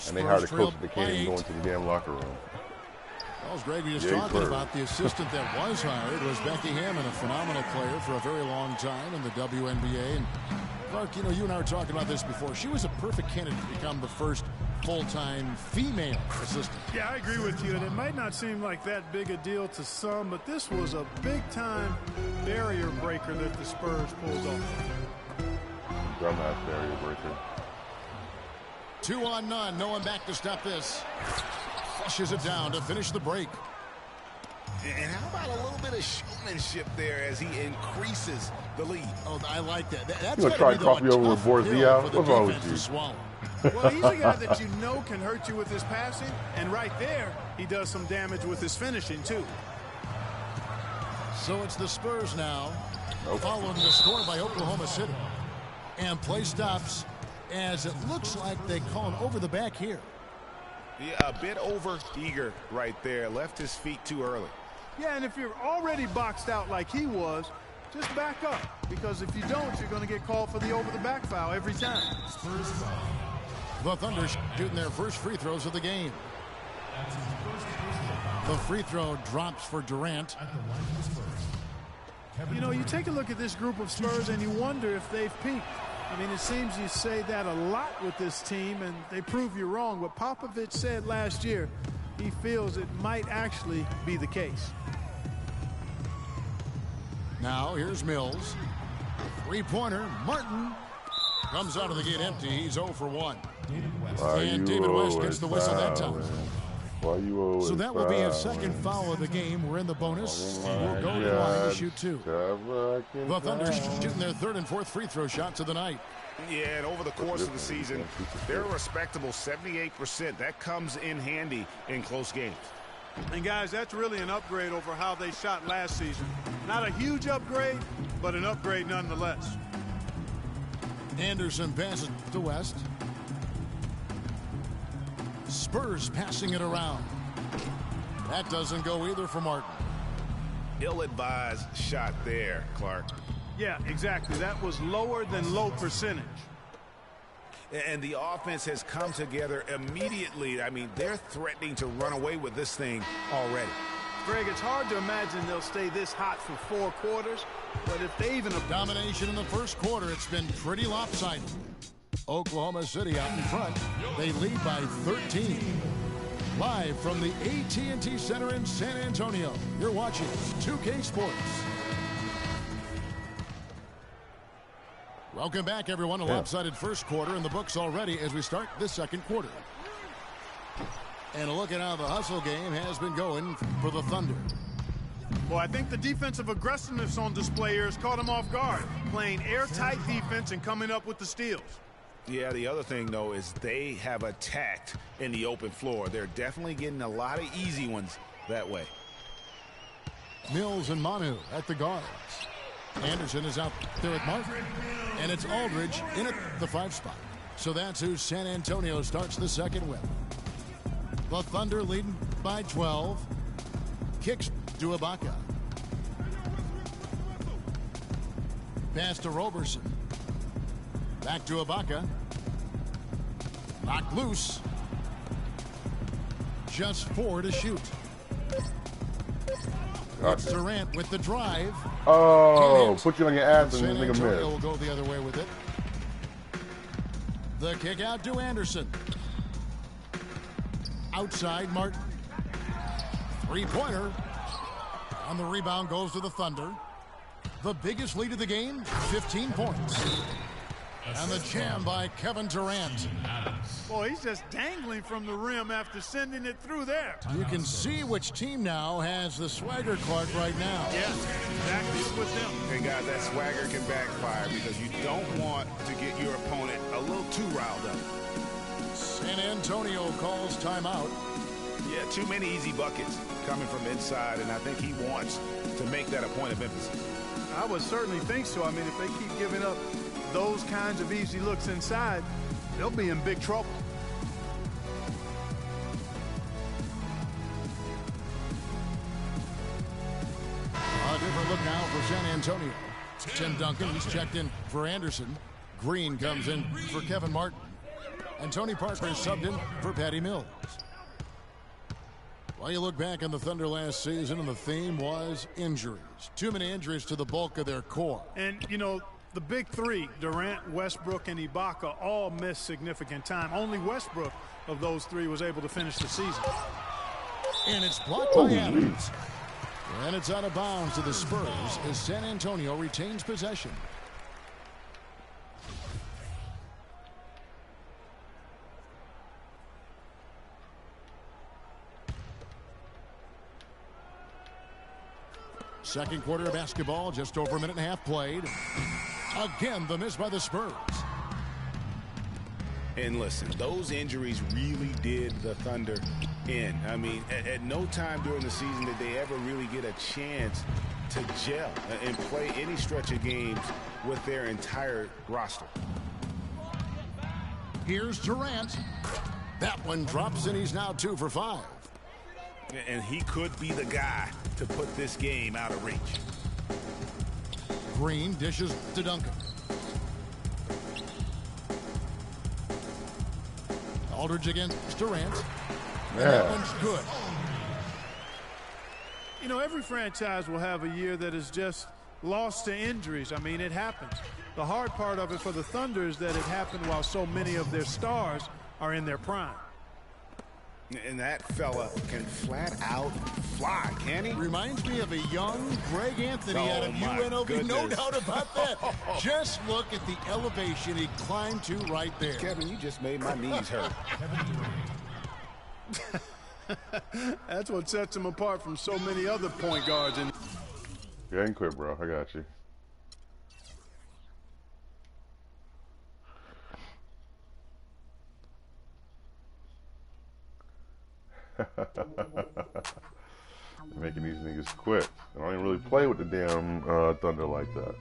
And they hired a coach that can't even go into the damn locker room. Well, as Greg was talking about, the assistant that was hired was Becky Hammond, a phenomenal player for a very long time in the WNBA. And Clark, you know, you and I were talking about this before. She was a perfect candidate to become the first full-time female assistant. Yeah, I agree with you. And it might not seem like that big a deal to some, but this was a big-time barrier breaker that the Spurs pulled off. Dumbass barrier breaker. 2 on none. No one back to stop this. Flushes it down to finish the break. And how about a little bit of showmanship there as he increases the lead? Oh, I like that. That's going to try coffee over with Borzia? What's wrong with you? Well, he's a guy that you know can hurt you with his passing. And right there, he does some damage with his finishing, too. So it's the Spurs now, following the score by Oklahoma City. And play stops as it looks like they call an over the back here. Yeah, a bit over eager right there. Left his feet too early. Yeah, and if you're already boxed out like he was, just back up. Because if you don't, you're going to get called for the over-the-back foul every time. The Thunder shooting their first free throws of the game. The free throw drops for Durant. You know, you take a look at this group of Spurs and you wonder if they've peaked. I mean, it seems you say that a lot with this team, and they prove you wrong. What Popovich said last year, he feels it might actually be the case. Now, here's Mills. Three-pointer. Martin comes out of the gate empty. He's 0 for 1. And David West gets the whistle that time. So that will be his second foul of the game. We're in the bonus. We'll go to the line to shoot 2. The Thunder shooting their third and fourth free throw shots of the night. Yeah, and over the course of the season, they're a respectable 78%. That comes in handy in close games. And, guys, that's really an upgrade over how they shot last season. Not a huge upgrade, but an upgrade nonetheless. Anderson passes to West. Spurs passing it around. That doesn't go either for Martin. Ill-advised shot there, Clark. Yeah, exactly. That was lower than low percentage. And the offense has come together immediately. I mean, they're threatening to run away with this thing already. Greg, it's hard to imagine they'll stay this hot for 4 quarters, but if they even... Domination in the first quarter, it's been pretty lopsided. Oklahoma City out in front. They lead by 13. Live from the AT&T Center in San Antonio, you're watching 2K Sports. Welcome back, everyone. A lopsided first quarter in the books already as we start this second quarter. And a look at how the hustle game has been going for the Thunder. Well, I think the defensive aggressiveness on display here has caught them off guard, playing airtight defense and coming up with the steals. Yeah, the other thing, though, is they have attacked in the open floor. They're definitely getting a lot of easy ones that way. Mills and Manu at the guards. Anderson is out there at Martin. And it's Aldridge in at the 5 spot. So that's who San Antonio starts the second with. The Thunder leading by 12. Kicks to Ibaka. Pass to Roberson. Back to Ibaka. Knocked loose. Just 4 to shoot. It's Durant with the drive. Oh, put you on your ass and San make a miss. Antonio will go the other way with it. The kick out to Anderson. Outside Martin. Three-pointer. On the rebound goes to the Thunder. The biggest lead of the game, 15 points. And the jam by Kevin Durant. Boy, he's just dangling from the rim after sending it through there. You can see which team now has the swagger, Clark, right now. Yes, exactly. It's with them. Hey, guys, that swagger can backfire because you don't want to get your opponent a little too riled up. San Antonio calls timeout. Yeah, too many easy buckets coming from inside, and I think he wants to make that a point of emphasis. I would certainly think so. I mean, if they keep giving up those kinds of easy looks inside, they'll be in big trouble. A different look now for San Antonio. Tim Duncan, he's checked in for Anderson. Green comes in for Kevin Martin. And Tony Parker is subbed in for Patty Mills. Well, you look back on the Thunder last season, and the theme was injuries. Too many injuries to the bulk of their core. And, you know, the big three, Durant, Westbrook, and Ibaka, all missed significant time. Only Westbrook of those three was able to finish the season. And it's blocked by Adams. And it's out of bounds to the Spurs as San Antonio retains possession. Second quarter of basketball, just over a minute and a half played. Again, the miss by the Spurs. And listen, those injuries really did the Thunder in. I mean, at no time during the season did they ever really get a chance to gel and play any stretch of games with their entire roster. Here's Durant. That one drops, and he's now 2 for 5. And he could be the guy to put this game out of reach. Green dishes to Duncan. Aldridge against Durant. And that one's good. You know, every franchise will have a year that is just lost to injuries. I mean, it happens. The hard part of it for the Thunder is that it happened while so many of their stars are in their prime. And that fella can flat out fly, can he? Reminds me of a young Greg Anthony out of UNLV. No doubt about that. Just look at the elevation he climbed to right there. Kevin, you just made my knees hurt. That's what sets him apart from so many other point guards. Yeah, I can quit, bro. I got you. Making these niggas quit. I don't even really play with the damn Thunder like that.